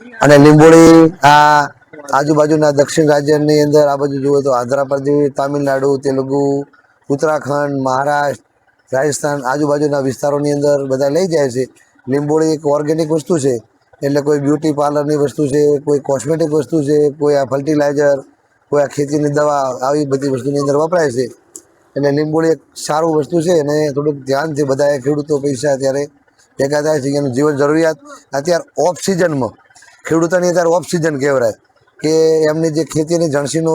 અને લીંબોળી આ આજુબાજુના દક્ષિણ રાજ્યની અંદર આ બાજુ જુઓ તો આંધ્રપ્રદેશ, તામિલનાડુ, તેલુગુ, ઉત્તરાખંડ, મહારાષ્ટ્ર, રાજસ્થાન આજુબાજુના વિસ્તારોની અંદર બધા લઈ જાય છે. લીંબોળી એક ઓર્ગેનિક વસ્તુ છે, એટલે કોઈ બ્યુટી પાર્લરની વસ્તુ છે, કોઈ કોસ્મેટિક વસ્તુ છે, કોઈ આ ફર્ટિલાઇઝર, કોઈ આ ખેતીની દવા, આવી બધી વસ્તુની અંદર વપરાય છે. એટલે લીંબોળી એક સારું વસ્તુ છે અને થોડુંક ધ્યાનથી બધાએ ખેડૂતો પૈસા અત્યારે ભેગા થાય છે. એનું જીવન જરૂરિયાત અત્યારે ઓફ સિઝનમાં ખેડૂતોની અત્યારે ઓફ સિઝન કહેવાય કે એમની જે ખેતીની જણસીનો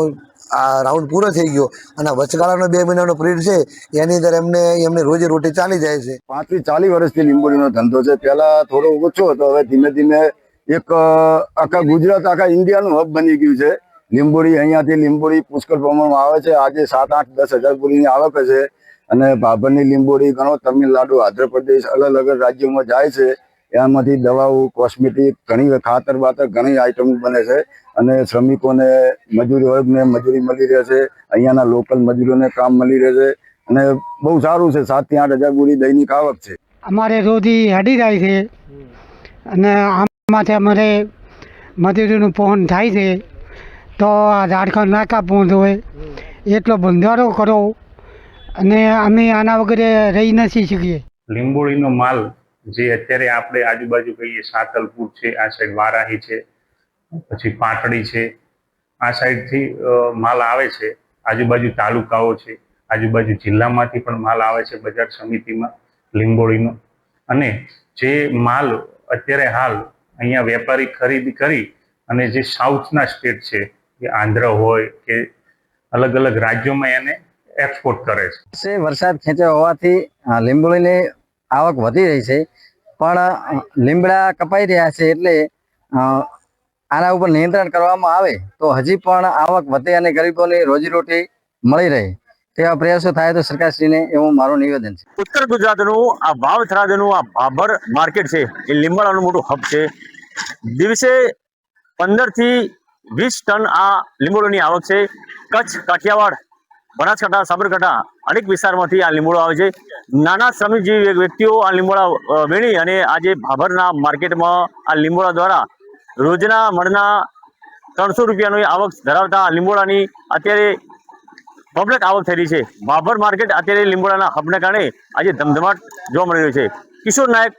આ રાઉન્ડ પૂરો થઈ ગયો અને વચગાળાનો 2 મહિનાનો પીરિયડ છે એની અંદર એમની રોજી રોટી ચાલી જાય છે. 35 થી 40 વર્ષથી લીંબોળીનો ધંધો છે. પહેલા થોડો ઓછો હતો, હવે ધીમે ધીમે એક આખા ગુજરાત, આખા ઇન્ડિયાનું હબ બની ગયું છે. લીંબોળી અહીંયાથી લીંબોળી પુષ્કળ પ્રમાણમાં આવે છે. આજે 7, 8, 10 હજાર બોરીની આવક છે. અને ભાભરની લીંબોળી ઘણો તમિલનાડુ, આંધ્રપ્રદેશ, અલગ અલગ રાજ્યોમાં જાય છે. એમાંથી દવાઓ, કોસ્મેટિક, ઘણી ખાતર બાતર ઘણી આઈટમ બને છે. અને શ્રમિકોને મજૂરી વર્ગને મજૂરી મળી રહે છે. અહીંયાના લોકલ મજૂરોને કામ મળી રહે છે અને બહુ સારું છે. 7 થી 8 હજાર બોરી દૈનિક આવક છે. અમારે રોજી હડી જાય છે અને આમાંથી અમારે મજૂરીનું પહોંચ થાય છે. તો આ ઝારખંડ નાકા પહોંચ હોય એટલો બંધારો કરો અને અમે આના વગરે રહી નથી શકીએ. લીંબોળીનો માલ જે અત્યારે આપણે આજુબાજુ કહીએ, સાતલપુર છે, આ સાઈડ વારાહી છે, પછી પાટડી છે, આ સાઈડથી માલ આવે છે. આજુબાજુ તાલુકાઓ છે, આજુબાજુ જિલ્લામાંથી પણ માલ આવે છે બજાર સમિતિમાં લીંબોળીનો. અને જે માલ અત્યારે હાલ અહીંયા વેપારી ખરીદી કરી અને જે સાઉથના સ્ટેટ છે, કે આંધ્ર હોય કે અલગ અલગ રાજ્યોમાં એને એક્સપોર્ટ કરે છે. વરસાદ ખેંચ્યો હોવાથી લીંબોળીની આવક વધી રહી છે, પણ લીમડા કપાઈ રહ્યા છે. એટલે આના ઉપર નિયંત્રણ કરવામાં આવે તો હજી પણ આવક વધે અને ગરીબોની રોજીરોટી મળી રહે તેવા પ્રયાસો થાય તો સરકારશ્રીને એવું મારું નિવેદન છે. ઉત્તર ગુજરાતનું આ વાવથરાદનું આ ભાભર માર્કેટ છે એ લીંબડાનું મોટું હબ છે. દિવસે 15 થી 20 ટન આ લીંબોળીની આવક છે. કચ્છ, કાઠિયાવાડ, બનાસકાંઠા, સાબરકાંઠા અનેક વિસ્તારમાંથી આ લીંબોળો આવે છે. નાના શ્રમિકજીવી વ્યક્તિઓ આ લીંબોળા વીણી અને આજે ભાભરના માર્કેટમાં આ લીંબોળા દ્વારા રોજના મણના 300 રૂપિયાની આવક ધરાવતા લીંબોળાની અત્યારે પબ્લિક આવક થઈ રહી છે. ભાભર માર્કેટ અત્યારે લીંબોળાના હબને કારણે આજે ધમધમાટ જોવા મળી રહ્યો છે. કિશોર નાયક,